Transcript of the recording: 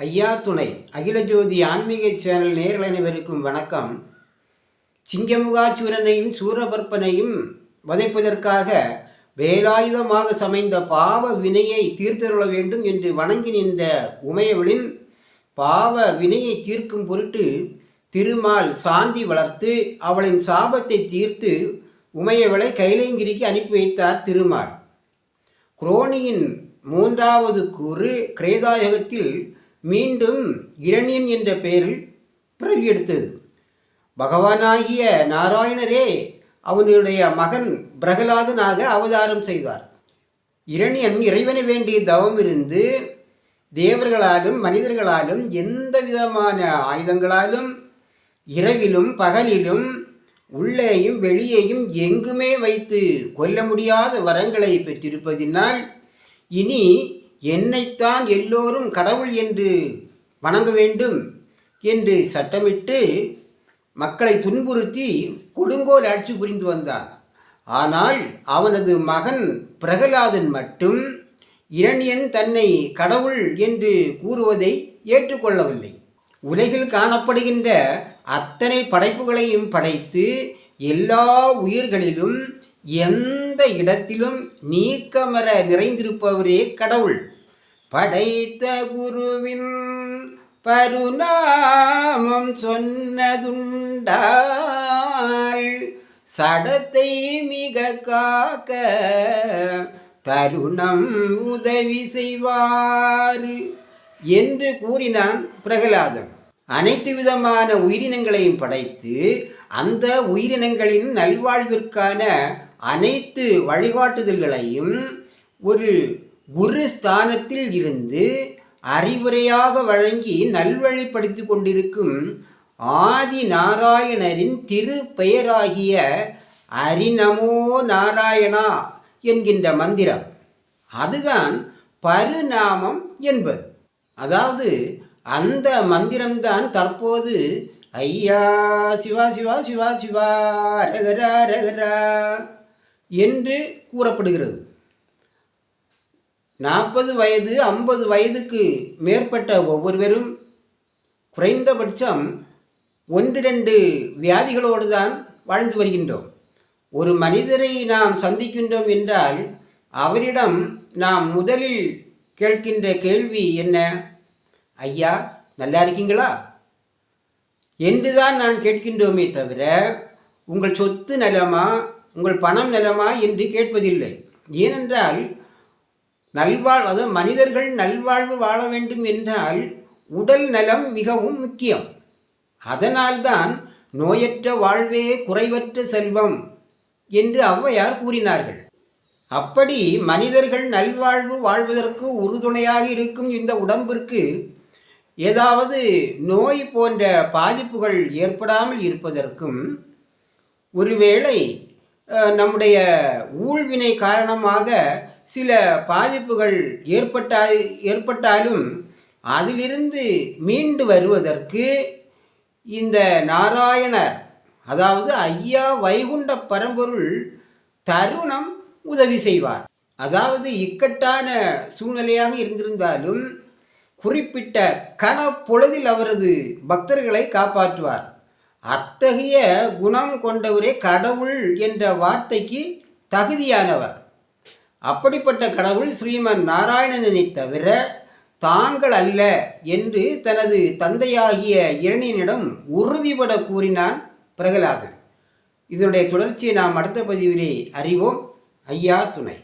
ஐயா துணை அகில ஜோதி ஆன்மீக சேனல் நேயர்கள் அனைவருக்கும் வணக்கம். சிங்கமுகாசூரனையும் சூரபற்பனையும் வதைப்பதற்காக வேலாயுதமாக சமைந்த பாவ வினையை தீர்த்தருள வேண்டும் என்று வணங்கி நின்ற உமையவளின் பாவ வினையை தீர்க்கும் பொருட்டு திருமால் சாந்தி வளர்த்து அவளின் சாபத்தை தீர்த்து உமையவளை கைலைங்கிரிக்கு அனுப்பி வைத்தார் திருமால். குரோனியின் மூன்றாவது கூறு கிரேதாயுகத்தில் மீண்டும் இரணியன் என்ற பெயரில் பிறவி எடுத்தது. பகவானாகிய நாராயணரே அவனுடைய மகன் பிரகலாதனாக அவதாரம் செய்தார். இரணியன் இறைவனை வேண்டிய தவம் இருந்து தேவர்களாலும் மனிதர்களாலும் எந்த விதமான ஆயுதங்களாலும் இரவிலும் பகலிலும் உள்ளேயும் வெளியேயும் எங்குமே வைத்து கொல்ல முடியாத வரங்களை பெற்றிருப்பதினால் இனி என்னைத்தான் எல்லோரும் கடவுள் என்று வணங்க வேண்டும் என்று சட்டமிட்டு மக்களை துன்புறுத்தி கொடுங்கோல் ஆட்சி புரிந்து வந்தான். ஆனால் அவனது மகன் பிரகலாதன் மட்டும் இரணியன் தன்னை கடவுள் என்று கூறுவதை ஏற்றுக்கொள்ளவில்லை. உலகில் காணப்படுகின்ற அத்தனை படைப்புகளையும் படைத்து எல்லா உயிர்களிலும் எந்த இடத்திலும் நீக்கமர நிறைந்திருப்பவரே கடவுள். படைத்த குருவின் பருநாமம் சொன்னதுண்டால் சடத்தை மிக காக்க தருணம் உதவி செய்வார் என்று கூறினான் பிரகலாதன். அனைத்து விதமான உயிரினங்களையும் படைத்து அந்த உயிரினங்களின் நல்வாழ்விற்கான அனைத்து வழிகாட்டுதல்களையும் ஒரு குரு ஸ்தானத்தில் இருந்து அறிவுரையாக வழங்கி நல்வழிப்படுத்தி கொண்டிருக்கும் ஆதி நாராயணரின் திரு பெயராகிய அரிநமோ நாராயணா என்கின்ற மந்திரம், அதுதான் பருநாமம் என்பது. அதாவது அந்த மந்திரம்தான் தற்போது ஐயா சிவா சிவா சிவா சிவா ரகரா ரகரா என்று கூறப்படுகிறது. 40 வயது 50 வயதுக்கு மேற்பட்ட ஒவ்வொருவரும் குறைந்தபட்சம் 1-2 வியாதிகளோடு தான் வாழ்ந்து வருகின்றோம். ஒரு மனிதரை நாம் சந்திக்கின்றோம் என்றால் அவரிடம் நாம் முதலில் கேட்கின்ற கேள்வி என்ன? ஐயா நல்லா இருக்கீங்களா என்றுதான் நான் கேட்கின்றோமே தவிர உங்கள் சொத்து நலமா உங்கள் பணம் நலமா என்று கேட்பதில்லை. ஏனென்றால் அதாவது மனிதர்கள் நல்வாழ்வு வாழ வேண்டும் என்றால் உடல் நலம் மிகவும் முக்கியம். அதனால்தான் நோயற்ற வாழ்வே குறைவற்ற செல்வம் என்று ஔவையார் கூறினார்கள். அப்படி மனிதர்கள் நல்வாழ்வு வாழ்வதற்கு உறுதுணையாக இருக்கும் இந்த உடம்பிற்கு ஏதாவது நோய் போன்ற பாதிப்புகள் ஏற்படாமல் இருப்பதற்கும், ஒருவேளை நம்முடைய ஊழ்வினை காரணமாக சில பாதிப்புகள் ஏற்பட்டாலும் அதிலிருந்து மீண்டு வருவதற்கு இந்த நாராயணர், அதாவது ஐயா வைகுண்ட பரம்பொருள் தருணம் உதவி செய்வார். அதாவது இக்கட்டான சூழ்நிலையாக இருந்திருந்தாலும் குறிப்பிட்ட கணப்பொழுதில் அவரது பக்தர்களை காப்பாற்றுவார். அத்தகைய குணம் கொண்டவரே கடவுள் என்ற வார்த்தைக்கு தகுதியானவர். அப்படிப்பட்ட கடவுள் ஸ்ரீமன் நாராயணனை தவிர தாங்கள் அல்ல என்று தனது தந்தையாகிய இரணியனிடம் உறுதிபட கூறினான் பிரகலாதன். இதனுடைய தொடர்ச்சியை நாம் அடுத்த பதிவிலே அறிவோம். ஐயா துணை.